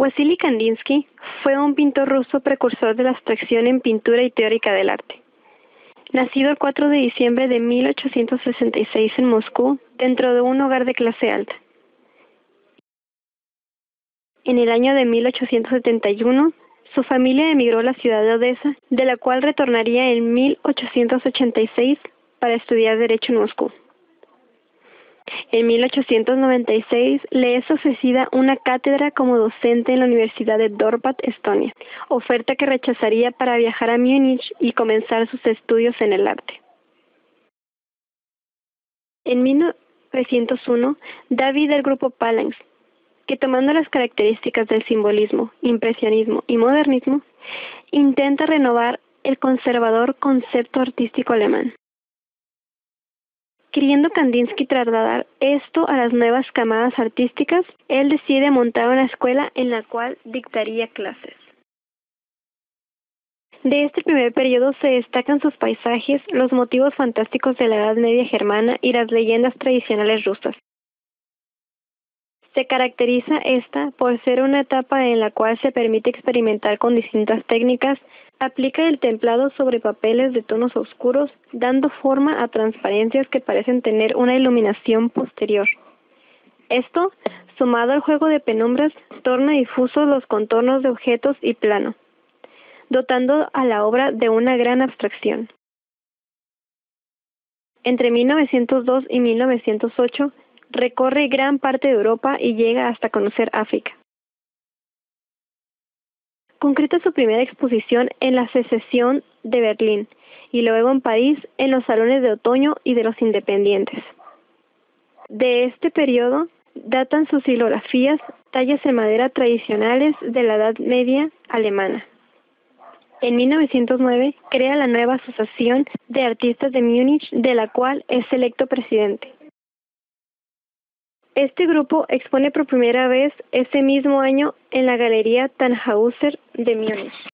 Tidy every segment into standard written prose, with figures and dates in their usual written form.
Wasily Kandinsky fue un pintor ruso precursor de la abstracción en pintura y teórica del arte. Nacido el 4 de diciembre de 1866 en Moscú, dentro de un hogar de clase alta. En el año de 1871, su familia emigró a la ciudad de Odessa, de la cual retornaría en 1886 para estudiar Derecho en Moscú. En 1896 le es ofrecida una cátedra como docente en la Universidad de Dorpat, Estonia, oferta que rechazaría para viajar a Múnich y comenzar sus estudios en el arte. En 1901 da vida al grupo Phalanx, que tomando las características del simbolismo, impresionismo y modernismo, intenta renovar el conservador concepto artístico alemán. Queriendo Kandinsky trasladar esto a las nuevas camadas artísticas, él decide montar una escuela en la cual dictaría clases. De este primer periodo se destacan sus paisajes, los motivos fantásticos de la Edad Media germana y las leyendas tradicionales rusas. Se caracteriza esta por ser una etapa en la cual se permite experimentar con distintas técnicas, aplica el templado sobre papeles de tonos oscuros, dando forma a transparencias que parecen tener una iluminación posterior. Esto, sumado al juego de penumbras, torna difusos los contornos de objetos y plano, dotando a la obra de una gran abstracción. Entre 1902 y 1908, recorre gran parte de Europa y llega hasta conocer África. Concreta su primera exposición en la Secesión de Berlín y luego en París en los salones de otoño y de los independientes. De este periodo datan sus silografías, tallas en madera tradicionales de la Edad Media alemana. En 1909 crea la nueva Asociación de Artistas de Múnich, de la cual es electo presidente. Este grupo expone por primera vez ese mismo año en la Galería Tannhäuser de Múnich.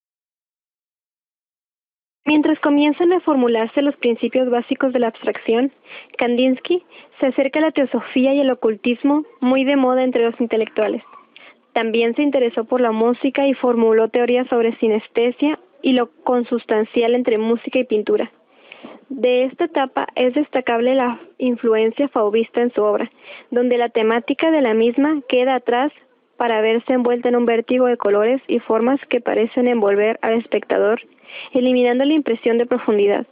Mientras comienzan a formularse los principios básicos de la abstracción, Kandinsky se acerca a la teosofía y el ocultismo, muy de moda entre los intelectuales. También se interesó por la música y formuló teorías sobre sinestesia y lo consustancial entre música y pintura. De esta etapa es destacable la influencia fauvista en su obra, donde la temática de la misma queda atrás para verse envuelta en un vértigo de colores y formas que parecen envolver al espectador, eliminando la impresión de profundidad.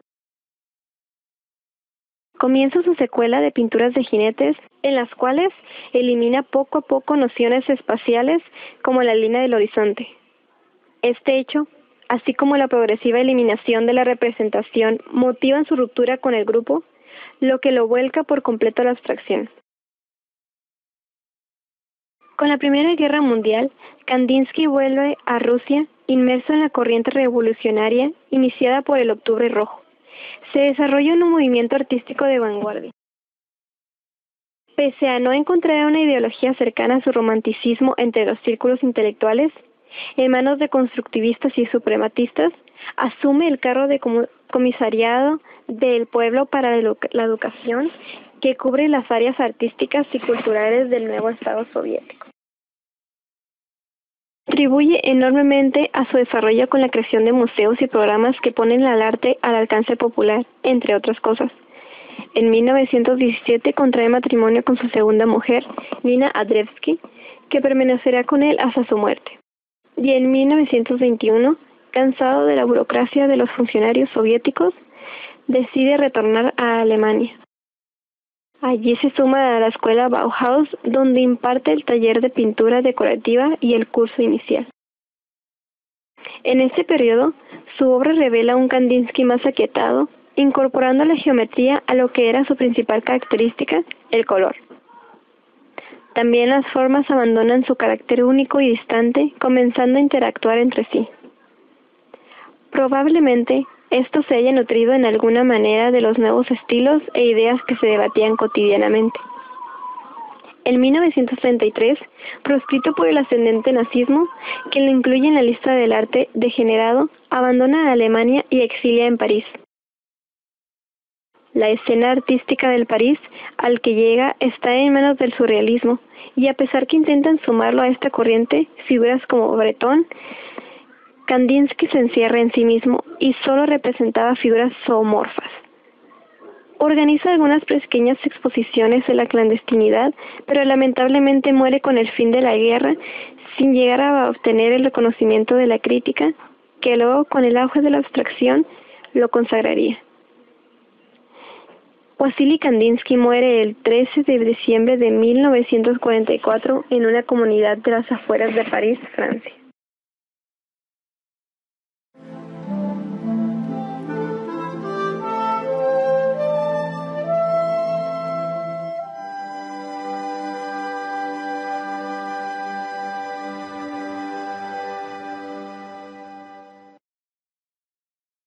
Comienza su secuela de pinturas de jinetes, en las cuales elimina poco a poco nociones espaciales como la línea del horizonte. Este hecho, así como la progresiva eliminación de la representación, motivan su ruptura con el grupo, lo que lo vuelca por completo a la abstracción. Con la Primera Guerra Mundial, Kandinsky vuelve a Rusia, inmerso en la corriente revolucionaria iniciada por el Octubre Rojo. Se desarrolla en un movimiento artístico de vanguardia. Pese a no encontrar una ideología cercana a su romanticismo entre los círculos intelectuales, en manos de constructivistas y suprematistas, asume el cargo de comisariado del pueblo para la educación, que cubre las áreas artísticas y culturales del nuevo Estado soviético. Contribuye enormemente a su desarrollo con la creación de museos y programas que ponen al arte al alcance popular, entre otras cosas. En 1917 contrae matrimonio con su segunda mujer, Nina Andreevsky, que permanecerá con él hasta su muerte. Y en 1921, cansado de la burocracia de los funcionarios soviéticos, decide retornar a Alemania. Allí se suma a la escuela Bauhaus, donde imparte el taller de pintura decorativa y el curso inicial. En este periodo, su obra revela un Kandinsky más aquietado, incorporando la geometría a lo que era su principal característica, el color. También las formas abandonan su carácter único y distante, comenzando a interactuar entre sí. Probablemente, esto se haya nutrido en alguna manera de los nuevos estilos e ideas que se debatían cotidianamente. En 1933, proscrito por el ascendente nazismo, que lo incluye en la lista del arte degenerado, abandona Alemania y exilia en París. La escena artística del París al que llega está en manos del surrealismo, y a pesar que intentan sumarlo a esta corriente figuras como Breton, Kandinsky se encierra en sí mismo y solo representaba figuras zoomorfas. Organiza algunas pequeñas exposiciones de la clandestinidad, pero lamentablemente muere con el fin de la guerra sin llegar a obtener el reconocimiento de la crítica, que luego, con el auge de la abstracción, lo consagraría. Wasily Kandinsky muere el 13 de diciembre de 1944 en una comunidad de las afueras de París, Francia.